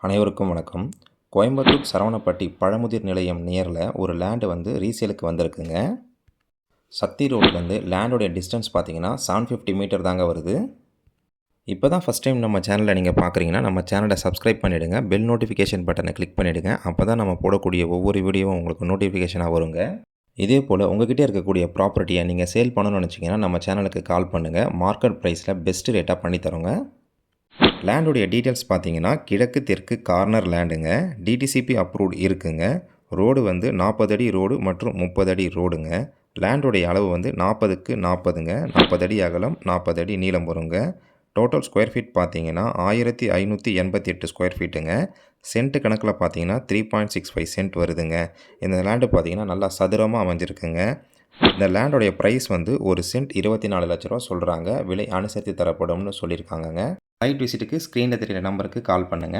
அனைவருக்கும் வணக்கம். கோயம்புத்தூர் சரவணப்பட்டி பழமுதிர் நிலையம் நியரில் ஒரு லேண்டு வந்து ரீசேலுக்கு வந்திருக்குங்க. சக்தி ரோட்லேருந்து லேண்டோடைய டிஸ்டன்ஸ் பார்த்தீங்கன்னா 750 மீட்டர் தாங்க வருது. இப்போ தான் ஃபஸ்ட் டைம் நம்ம சேனலை நீங்கள் பார்க்குறீங்கன்னா நம்ம சேனலை சப்ஸ்கிரைப் பண்ணிவிடுங்க. பெல் நோட்டிஃபிகேஷன் பட்டனை கிளிக் பண்ணிவிடுங்க. அப்போ தான் நம்ம போடக்கூடிய ஒவ்வொரு வீடியோவும் உங்களுக்கு நோட்டிஃபிகேஷனாக வருங்க. இதே போல் உங்கள்கிட்ட இருக்கக்கூடிய ப்ராப்பர்ட்டியை நீங்கள் சேல் பண்ணணும்னு நினச்சிங்கன்னா நம்ம சேனலுக்கு கால் பண்ணுங்கள். மார்க்கெட் ப்ரைஸில் பெஸ்ட்டு ரேட்டாக பண்ணித்தரோங்க. லேண்டுடைய டீட்டெயில்ஸ் பார்த்தீங்கன்னா கிழக்கு தெற்கு கார்னர் லேண்டுங்க. டிடிசிபி அப்ரூவ்டு இருக்குங்க. ரோடு வந்து 40 அடி ரோடு மற்றும் 30 அடி ரோடுங்க. லேண்டுடைய அளவு வந்து 40க்கு 40ங்க. 40 அடி அகலம், 40 அடி நீளம் வருங்க. டோட்டல் ஸ்கொயர் ஃபீட் பார்த்தீங்கன்னா 1588 ஸ்கொயர் ஃபீட்டுங்க. சென்ட் கணக்கில் பார்த்தீங்கன்னா 3.65 சென்ட் வருதுங்க. இந்த லேண்டு பார்த்தீங்கன்னா நல்லா சதுரமாக அமைஞ்சிருக்குங்க. இந்த லேண்டோடைய ப்ரைஸ் வந்து ஒரு சென்ட் 24 லட்ச ரூபா சொல்கிறாங்க. விலை அனுசரித்து தரப்படும்னு சொல்லியிருக்காங்கங்க. சைட் விசிட்டுக்கு ஸ்க்ரீனில் தெரிகிற நம்பருக்கு கால் பண்ணுங்கள்.